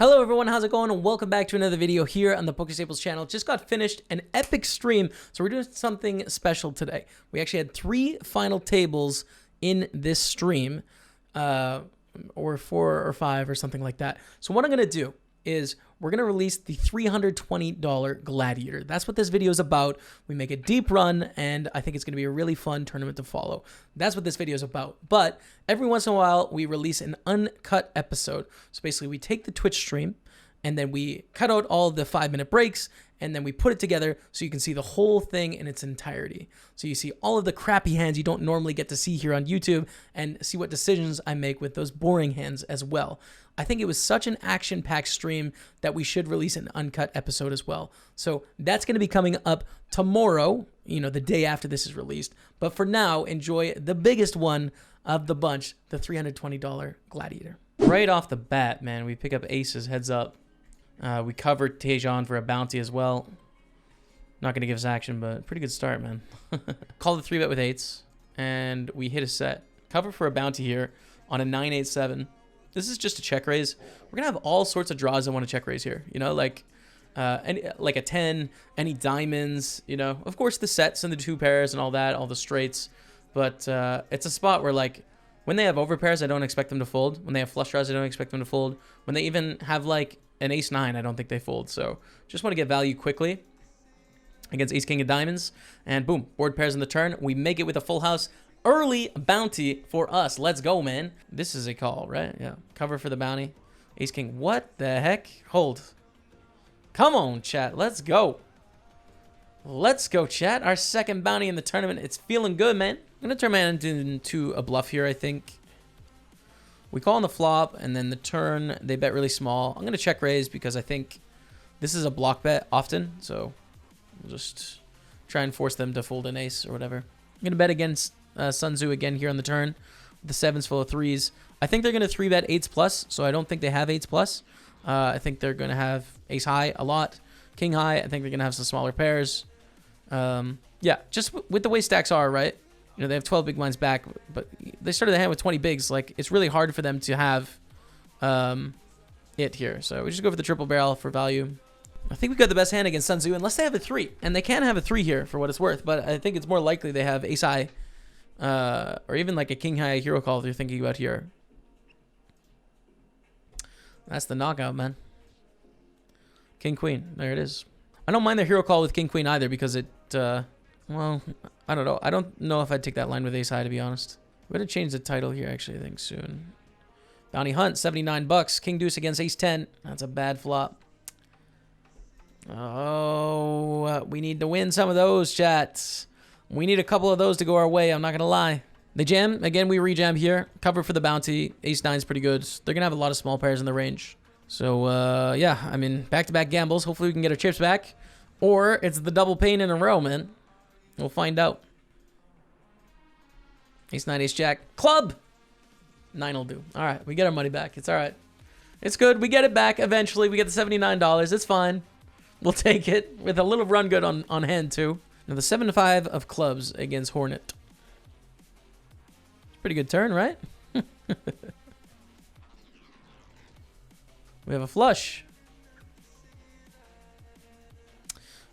Hello everyone, how's it going? And welcome back to another video here on the PokerStaples channel. Just got finished an epic stream, so we're doing something special today. We actually had 3 final tables in this stream, or 4 or 5 or something like that. So what I'm going to do is we're going to release the $320 Gladiator. That's what this video is about. We make a deep run, and I think it's going to be a really fun tournament to follow. That's what this video is about. But every once in a while, we release an uncut episode. So basically, we take the Twitch stream, and then we cut out all the 5-minute breaks, and then we put it together so you can see the whole thing in its entirety. So you see all of the crappy hands you don't normally get to see here on YouTube, and see what decisions I make with those boring hands as well. I think it was such an action-packed stream that we should release an uncut episode as well. So that's going to be coming up tomorrow, the day after this is released. But for now, enjoy the biggest one of the bunch, the $320 Gladiator. Right off the bat, man, we pick up aces, heads up. We covered Tejan for a bounty as well. Not going to give us action, but pretty good start, man. Call the 3-bet with 8s, and we hit a set. Cover for a bounty here on a 9-8-7. This is just a check raise. We're going to have all sorts of draws I want to check raise here. Like a 10, any diamonds, Of course, the sets and the 2 pairs and all that, all the straights. But it's a spot where, when they have overpairs, I don't expect them to fold. When they have flush draws, I don't expect them to fold. When they even have, an ace-9, I don't think they fold. So just want to get value quickly against ace-king of diamonds. And boom, board pairs in the turn. We make it with a full house. Early bounty for us. Let's go, man. This is a call, right? Yeah. Cover for the bounty. Ace-king. What the heck? Hold. Come on, chat. Let's go. Let's go, chat. Our second bounty in the tournament. It's feeling good, man. I'm going to turn my hand into a bluff here, I think. We call on the flop, and then the turn, they bet really small. I'm going to check raise because I think this is a block bet often. So we'll just try and force them to fold an ace or whatever. I'm going to bet against Sun Tzu again here on the turn. The 7s full of 3s. I think they're going to 3-bet 8s plus, so I don't think they have 8s plus. I think they're going to have ace high a lot. King high, I think they're going to have some smaller pairs. Yeah, just with the way stacks are, right? They have 12 big blinds back, but they started the hand with 20 bigs. It's really hard for them to have it here. So we just go for the triple barrel for value. I think we got the best hand against Sun Tzu, unless they have a 3. And they can have a 3 here for what it's worth, but I think it's more likely they have ace high, or even a king high hero call if you're thinking about here. That's the knockout, man. King queen, there it is. I don't mind their hero call with king queen either because it, well, I don't know. I don't know if I'd take that line with ace high, to be honest. We're going to change the title here, actually, I think, soon. Bounty hunt, 79 bucks. King deuce against ace 10. That's a bad flop. Oh, we need to win some of those, chat. We need a couple of those to go our way, I'm not going to lie. They jam. Again, we rejam here. Cover for the bounty. Ace 9 is pretty good. They're going to have a lot of small pairs in the range. So, yeah, I mean, back-to-back gambles. Hopefully we can get our chips back. Or it's the double pain in a row, man. We'll find out. Ace 9, ace jack. Club! 9 will do. All right, we get our money back. It's all right. It's good. We get it back eventually. We get the $79. It's fine. We'll take it with a little run good on hand, too. Now, the 7-5 of clubs against Hornet. Pretty good turn, right? We have a flush.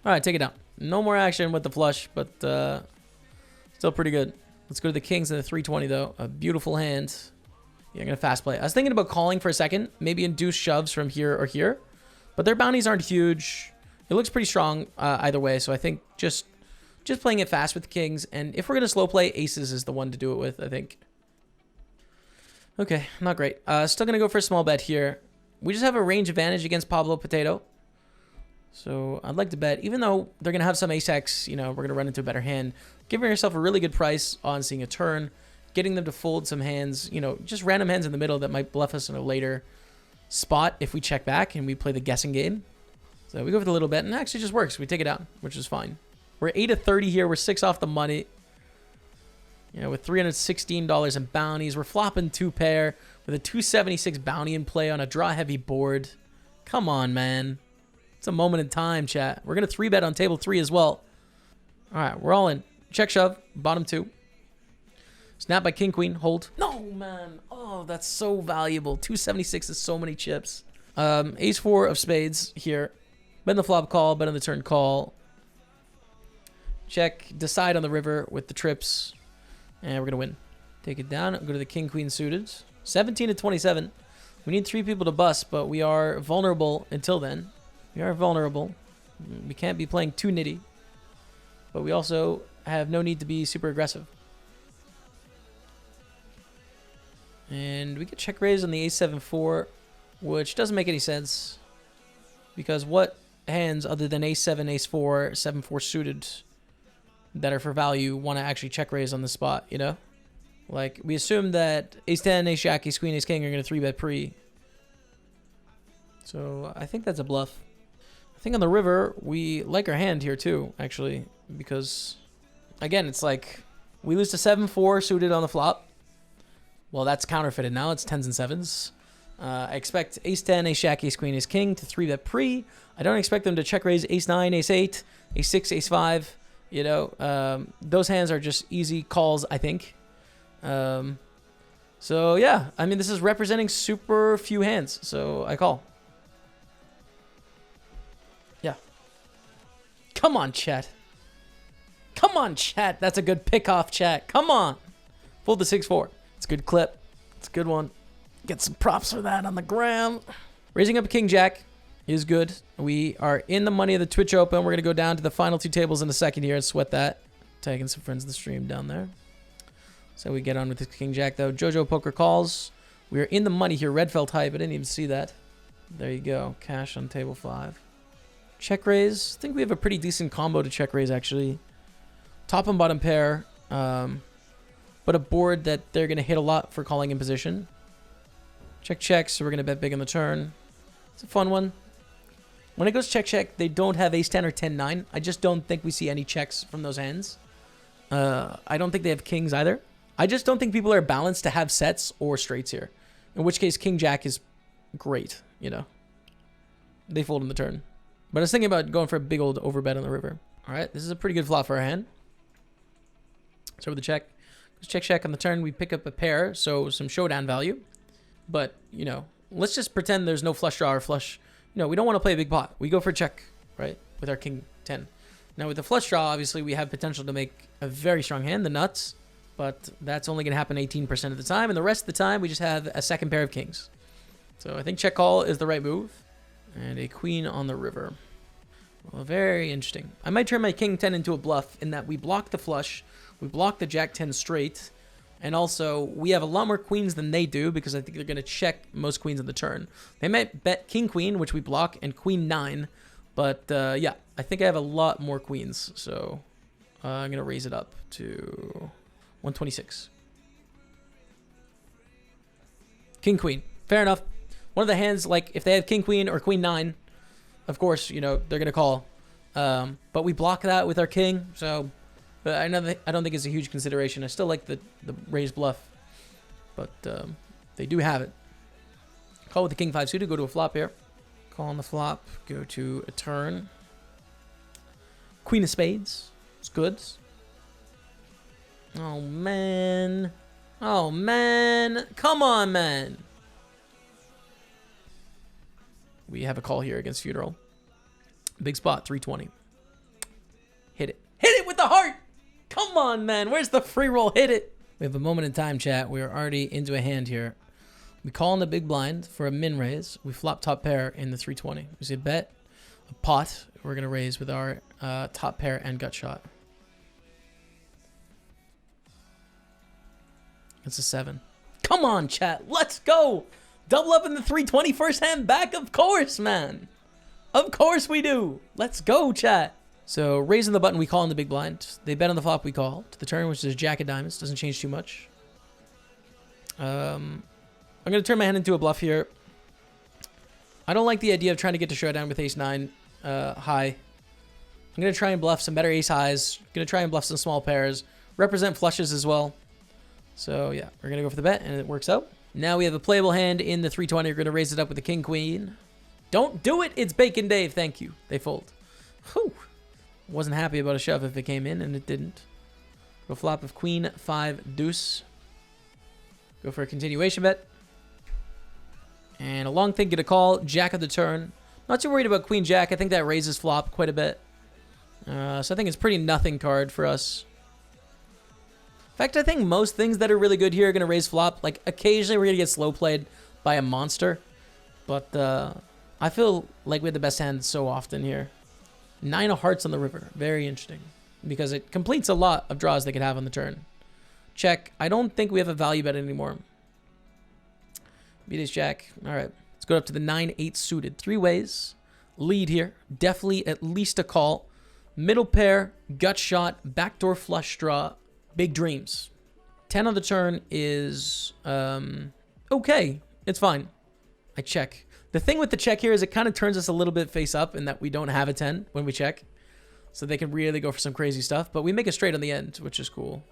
All right, take it down. No more action with the flush, but still pretty good. Let's go to the kings and the 320, though. A beautiful hand. Yeah, I'm going to fast play. I was thinking about calling for a second. Maybe induce shoves from here or here. But their bounties aren't huge. It looks pretty strong either way. So I think just playing it fast with the kings. And if we're going to slow play, aces is the one to do it with, I think. Okay, not great. Still going to go for a small bet here. We just have a range advantage against Pablo Potato. So I'd like to bet, even though they're going to have some ace-x, we're going to run into a better hand. Giving yourself a really good price on seeing a turn. Getting them to fold some hands, just random hands in the middle that might bluff us in a later spot if we check back and we play the guessing game. So we go for the little bet, and it actually just works. We take it out, which is fine. We're 8 of 30 here. We're 6 off the money. With $316 in bounties. We're flopping 2 pair with a 276 bounty in play on a draw-heavy board. Come on, man. It's a moment in time, chat. We're going to 3-bet on table 3 as well. All right, we're all in. Check shove, bottom 2. Snap by king queen, hold. No, man. Oh, that's so valuable. 276 is so many chips. Ace 4 of spades here. Bet on the flop call, bet on the turn call. Check, decide on the river with the trips. And we're going to win. Take it down, go to the king, queen suited. 17 to 27. We need 3 people to bust, but we are vulnerable until then. We are vulnerable. We can't be playing too nitty. But we also have no need to be super aggressive. And we get check raise on the ace 7-4, which doesn't make any sense. Because what hands other than ace 7, ace 4, 7-4 suited that are for value want to actually check raise on the spot, you know? Like, we assume that ace 10, ace jack, ace queen, ace king are going to 3-bet pre. So I think that's a bluff. I think on the river, we like our hand here too, actually. Because, again, it's like, we lose to 7-4 suited on the flop. Well, that's counterfeited now. It's 10s and 7s. I expect ace 10, ace jack, ace queen, ace king to 3-bet pre. I don't expect them to check raise ace 9, ace 8, ace 6, ace 5. You know, those hands are just easy calls, I think. So, yeah. I mean, this is representing super few hands. So, I call. Yeah. Come on, chat. Come on, chat. That's a good pick-off, chat. Come on. Fold the 6-4. It's a good clip. It's a good one. Get some props for that on the gram. Raising up a king jack is good. We are in the money of the Twitch Open. We're going to go down to the final 2 tables in a second here and sweat that. Tagging some friends in the stream down there. So we get on with the king jack, though. Jojo Poker calls. We are in the money here. Red felt hype. I didn't even see that. There you go. Cash on table 5. Check raise. I think we have a pretty decent combo to check raise, actually. Top and bottom pair. But a board that they're going to hit a lot for calling in position. Check, check. So we're going to bet big on the turn. It's a fun one. When it goes check, check, they don't have ace 10 or 10-9. I just don't think we see any checks from those hands. I don't think they have kings either. I just don't think people are balanced to have sets or straights here. In which case, king jack is great, you know. They fold in the turn. But I was thinking about going for a big old overbet on the river. All right, this is a pretty good flop for our hand. Start with the check. Check, check on the turn. We pick up a pair, so some showdown value. But, you know, let's just pretend there's no flush draw or flush. You know, we don't want to play a big pot. We go for a check, right, with our king 10. Now, with the flush draw, obviously, we have potential to make a very strong hand, the nuts. But that's only going to happen 18% of the time. And the rest of the time, we just have a second pair of kings. So I think check call is the right move. And a queen on the river. Well, very interesting. I might turn my king 10 into a bluff in that we block the flush. We block the jack 10 straight. And also, we have a lot more queens than they do because I think they're going to check most queens on the turn. They might bet king queen, which we block, and queen 9. But, yeah, I think I have a lot more queens. So I'm going to raise it up to 126. King queen. Fair enough. One of the hands, like, if they have king queen or queen 9, of course, you know, they're going to call. But we block that with our king, so I don't think it's a huge consideration. I still like the raised bluff, but they do have it. Call with the king 5 suited, go to a flop here. Call on the flop, go to a turn. Queen of spades. It's good. Oh, man. Oh, man. Come on, man. We have a call here against Funeral. Big spot, 320. Hit it. Hit it with the heart! Come on, man. Where's the free roll? Hit it. We have a moment in time, chat. We're already into a hand here. We call on the big blind for a min raise. We flop top pair in the 320. We see a bet, a pot. We're going to raise with our top pair and gut shot. It's a 7. Come on, chat. Let's go. Double up in the 320 first hand back. Of course, man. Of course we do. Let's go, chat. So raising the button, we call on the big blind. They bet on the flop, we call. To the turn, which is jack of diamonds. Doesn't change too much. I'm going to turn my hand into a bluff here. I don't like the idea of trying to get to showdown with ace 9 high. I'm going to try and bluff some better ace highs. Going to try and bluff some small pairs. Represent flushes as well. So, yeah, we're going to go for the bet, and it works out. Now we have a playable hand in the 320. We're going to raise it up with the king queen. Don't do it. It's Bacon Dave. Thank you. They fold. Whew. Wasn't happy about a shove if it came in, and it didn't. Go flop of queen 5 deuce. Go for a continuation bet. And a long thing, get a call. Jack of the turn. Not too worried about Queen Jack. I think that raises flop quite a bit. So I think it's pretty nothing card for us. In fact, I think most things that are really good here are going to raise flop. Like, occasionally we're going to get slow played by a monster. But I feel like we had the best hand so often here. 9 of hearts on the river. Very interesting. Because it completes a lot of draws they could have on the turn. Check. I don't think we have a value bet anymore. Beat ace jack. All right. Let's go up to the 9-8 suited. 3 ways. Lead here. Definitely at least a call. Middle pair. Gut shot. Backdoor flush draw. Big dreams. 10 on the turn is okay. It's fine. I check. The thing with the check here is it kind of turns us a little bit face up in that we don't have a 10 when we check. So they can really go for some crazy stuff. But we make a straight on the end, which is cool.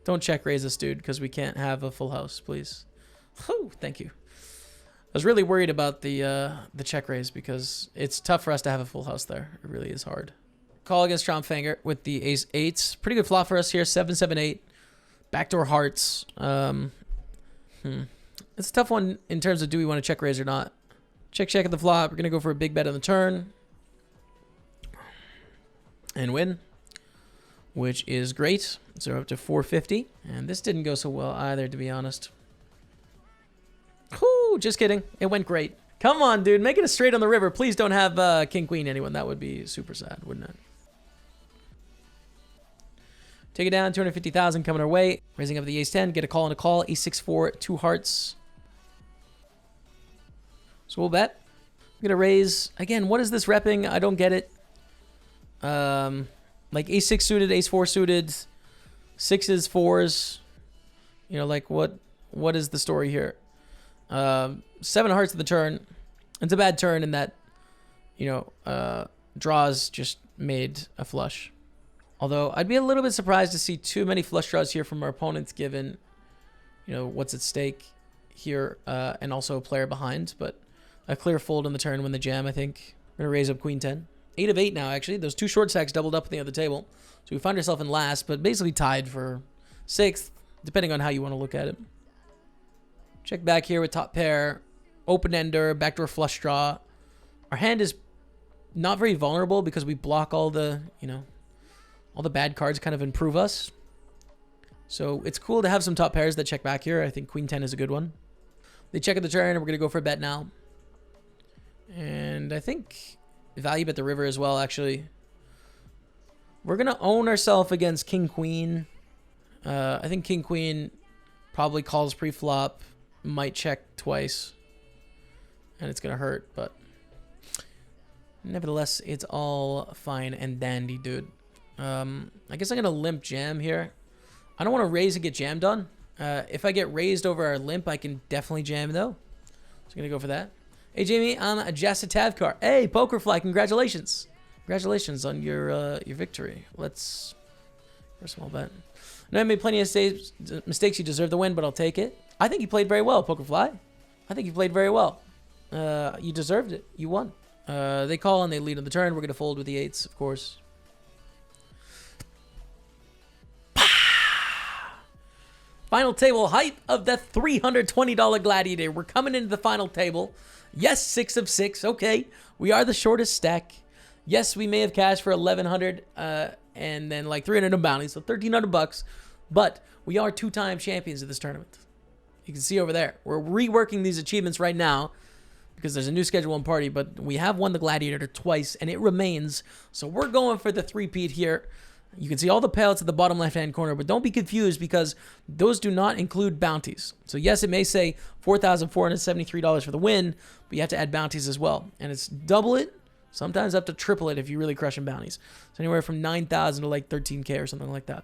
Don't check raise us, dude, because we can't have a full house, please. Oh, thank you. I was really worried about the check raise because it's tough for us to have a full house there. It really is hard. Call against Tromfanger with the ace 8s. Pretty good flop for us here. 7-7-8. Backdoor hearts. It's a tough one in terms of do we want to check raise or not. Check at the flop. We're going to go for a big bet on the turn. And win. Which is great. So we're up to 450. And this didn't go so well either, to be honest. Whew, just kidding. It went great. Come on, dude. Make it a straight on the river. Please don't have king, queen, anyone. That would be super sad, wouldn't it? Take it down. 250,000 coming our way. Raising up the ace 10. Get a call and a call. Ace 6-4. 2 hearts. So we'll bet. I'm going to raise. Again, what is this repping? I don't get it. Like ace 6 suited, ace 4 suited, 6s, 4s. You know, like what is the story here? 7 hearts at the turn. It's a bad turn in that, you know, draws just made a flush. Although I'd be a little bit surprised to see too many flush draws here from our opponents given, you know, what's at stake here and also a player behind. But a clear fold on the turn, win the jam, I think. We're going to raise up queen 10. 8 of 8 now, actually. Those 2 short stacks doubled up at the other table. So we find ourselves in last, but basically tied for 6th, depending on how you want to look at it. Check back here with top pair. Open-ender, backdoor flush draw. Our hand is not very vulnerable because we block all the, you know, all the bad cards kind of improve us. So it's cool to have some top pairs that check back here. I think queen 10 is a good one. They check at the turn, and we're going to go for a bet now. And I think value bet the river as well, actually. We're going to own ourselves against king, queen. I think king, queen probably calls pre-flop. Might check twice. And it's going to hurt, but nevertheless, it's all fine and dandy, dude. I guess I'm going to limp jam here. I don't want to raise and get jammed on. If I get raised over our limp, I can definitely jam, though. So I'm going to go for that. Hey, Jamie, I'm a Jassa Tavkar. Hey, Pokerfly, congratulations. Congratulations on your victory. Let's... for a small bet. I know I made plenty of mistakes. You deserve the win, but I'll take it. I think you played very well, Pokerfly. I think you played very well. You deserved it. You won. They call and they lead on the turn. We're going to fold with the 8s, of course. Final table, height of the $320 Gladiator. We're coming into the final table. Yes, 6 of 6. Okay, we are the shortest stack. Yes, we may have cashed for 1,100 and then like 300 in bounties, so 1,300 bucks. But we are 2-time champions of this tournament. You can see over there. We're reworking these achievements right now because there's a new schedule and party, but we have won the Gladiator twice, and it remains. So we're going for the three-peat here. You can see all the payouts at the bottom left-hand corner, but don't be confused because those do not include bounties. So yes, it may say $4,473 for the win, but you have to add bounties as well. And it's double it, sometimes up to triple it if you really crush in bounties. So anywhere from 9,000 to like 13K or something like that.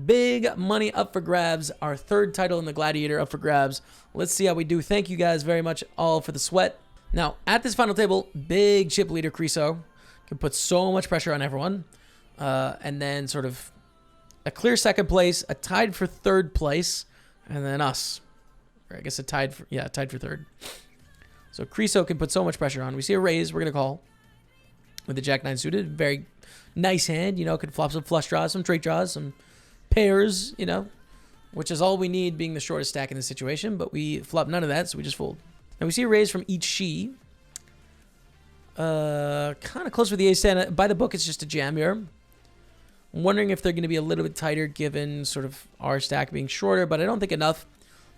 Big money up for grabs. Our 3rd title in the Gladiator up for grabs. Let's see how we do. Thank you guys very much all for the sweat. Now, at this final table, big chip leader Creso can put so much pressure on everyone. And then sort of a clear 2nd place, a tied for 3rd place, and then us. Or I guess tied for 3rd. So Creso can put so much pressure on. We see a raise, we're going to call with the Jack-9 suited. Very nice hand, you know, could flop some flush draws, some straight draws, some pairs, you know, which is all we need being the shortest stack in this situation, but we flop none of that, so we just fold. Now we see a raise from each she. Kind of close with the ace-10. By the book, it's just a jam here. I'm wondering if they're going to be a little bit tighter given sort of our stack being shorter, but I don't think enough.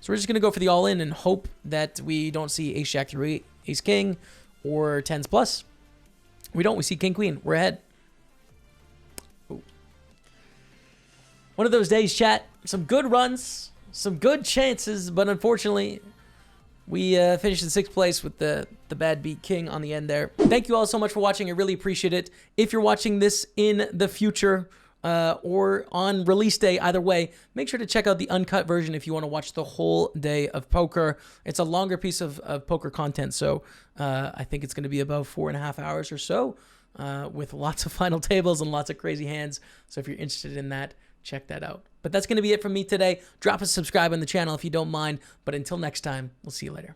So we're just going to go for the all-in and hope that we don't see ace-jack through ace-king or 10s plus. We don't. We see king-queen. We're ahead. Ooh. One of those days, chat. Some good runs, some good chances, but unfortunately, we finished in 6th place with the bad beat king on the end there. Thank you all so much for watching. I really appreciate it. If you're watching this in the future or on release day, either way, make sure to check out the uncut version if you want to watch the whole day of poker. It's a longer piece of poker content, so I think it's going to be about 4.5 hours or so with lots of final tables and lots of crazy hands. So if you're interested in that, check that out. But that's going to be it from me today. Drop a subscribe on the channel if you don't mind. But until next time, we'll see you later.